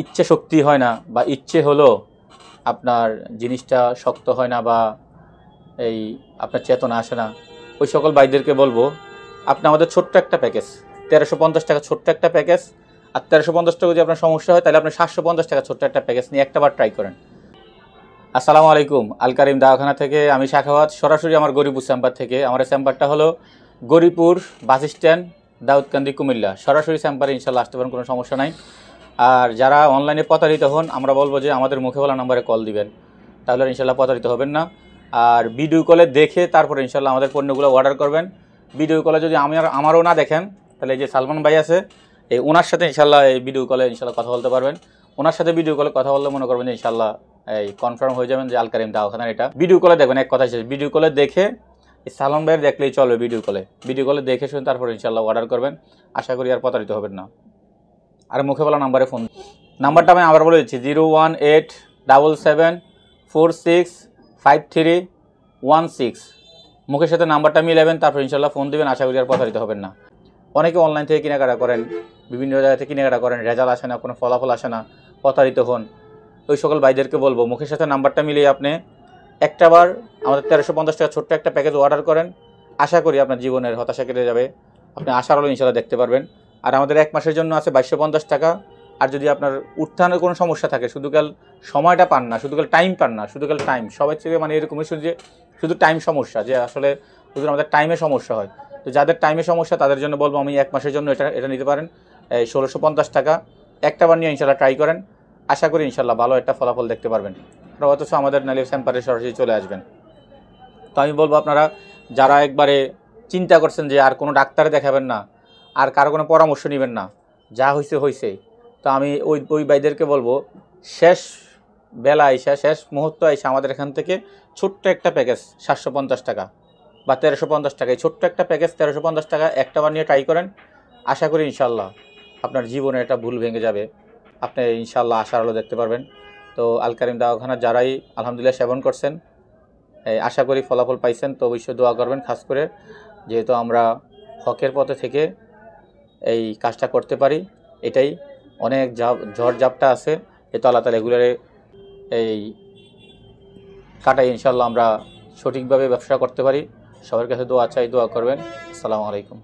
ইচ্ছে শক্তি হয় না, বা ইচ্ছে হলো আপনার জিনিসটা শক্ত হয় না, বা এই আপনার চেতনা আসে না, ওই সকল ভাইদেরকে বলবো আপনি আমাদের ছোট্ট একটা প্যাকেজ 1350 টাকা, ছোট্ট একটা প্যাকেজ। আর 1350 টাকা যদি আপনার সমস্যা হয় তাহলে আপনি 750 টাকা ছোট্ট একটা প্যাকেজ নিয়ে একটাবার ট্রাই করেন। আসসালামু আলাইকুম, আল কারিম দাওয়াখানা থেকে আমি সাখাওয়াত, সরাসরি আমার গরিপুর চেম্বার থেকে। আমার চেম্বারটা হলো গরিপুর বাস স্ট্যান্ড, দাউদকান্দি, কুমিল্লা। সরাসরি চেম্বারে ইনশাল্লাহ আসতে পারেন, কোনো সমস্যা নাই। আর যারা অনলাইনে প্রতারিত হন, আমরা বলবো যে আমাদের মুখে বলা নাম্বারে কল দিবেন, তাহলে ইনশাল্লাহ প্রতারিত হবেন না। আর ভিডিও কলে দেখে তারপরে ইনশাল্লাহ আমাদের পণ্যগুলো অর্ডার করবেন। ভিডিও কলে যদি আমারও না দেখেন, তাহলে এই যে সালমান ভাই আছে, এই ওনার সাথে ইনশাল্লাহ এই ভিডিও কলে ইনশাল্লাহ কথা বলতে পারবেন। ওনার সাথে ভিডিও কলে কথা বললে মনে করবেন যে ইনশাল্লাহ এই কনফার্ম হয়ে যাবেন যে আল কারিম দাওয়াখানা। এটা ভিডিও কলে দেখবেন, এক কথা শেষ। ভিডিও কলে দেখে সালমান ভাইয়ের দেখলেই চলবে। ভিডিও কলে দেখে শুনে তারপরে ইনশাল্লাহ অর্ডার করবেন। আশা করি আর প্রতারিত হবেন না। আর মুখে বলা নাম্বারে ফোন, নাম্বারটা আমি আবার বলে দিচ্ছি, 01877465316। মুখের সাথে নাম্বারটা মিলাবেন, তারপর ইনশাল্লাহ ফোন দেবেন। আশা করি আর প্রতারিত হবেন না। অনেকে অনলাইন থেকে কেনাকাটা করেন, বিভিন্ন জায়গা থেকে কেনাকাটা করেন, রেজাল্ট আসে না, কোনো ফলাফল আসে না, প্রতারিত হন। ওই সকল ভাইদেরকে বলবো মুখের সাথে নাম্বারটা মিলিয়ে আপনি একটাবার আমাদের 1350 টাকা ছোট্ট একটা প্যাকেজ অর্ডার করেন। আশা করি আপনার জীবনের হতাশা কেটে যাবে, আপনি আশার আলো ইনশাল্লাহ দেখতে পারবেন। আর আমাদের 1 মাসের জন্য আছে 2250 টাকা। আর যদি আপনার উত্থানের কোনো সমস্যা থাকে, শুধুকাল সময়টা পান না, শুধুকাল টাইম পান না, শুধুকাল টাইম সবার থেকে মানে এরকমই শুধু যে শুধু টাইম সমস্যা, যে আসলে শুধু আমাদের টাইমে সমস্যা হয়। তো যাদের টাইমে সমস্যা তাদের জন্য বলবো আমি 1 মাসের জন্য এটা নিতে পারেন, 1650 টাকা। একটাবার নিয়ে ইনশাল্লাহ ট্রাই করেন। আশা করি ইনশাল্লাহ ভালো একটা ফলাফল দেখতে পারবেন। অথচ আমাদের নালে চেম্বারে সরাসরি চলে আসবেন। তো আমি বলবো আপনারা যারা একবারে চিন্তা করছেন যে আর কোনো ডাক্তারে দেখাবেন না, আর কারো কোনো পরামর্শ নেবেন না, যা হয়েছে হয়েছে, তো আমি ওই ভাইদেরকে বলবো শেষ বেলা আইসা, শেষ মুহূর্ত আইসা আমাদের এখান থেকে ছোট্ট একটা প্যাকেজ 750 টাকা বা 1350 টাকা, এই ছোট্ট একটা প্যাকেজ 1350 টাকা একটাবার নিয়ে ট্রাই করেন। আশা করি ইনশাল্লাহ আপনার জীবনে একটা ভুল ভেঙে যাবে, আপনি ইনশাল্লাহ আশার আলো দেখতে পারবেন। তো আল কারিম দাওয়াখানা যারাই আলহামদুলিল্লাহ সেবন করছেন, আশা করি ফলাফল পাইছেন। তো অবশ্যই দোয়া করবেন, খাস করে যেহেতু আমরা হকের পথে থেকে এই কাজটা করতে পারি। এটাই অনেক ঝড় ঝাপটা আছে, এ তো আল্লাহ তাআলা এগুলোরে এই কাটাই ইনশাল্লাহ আমরা সঠিকভাবে ব্যবসা করতে পারি। সবার কাছে দোয়া চাই, দোয়া করবেন। আসসালামু আলাইকুম।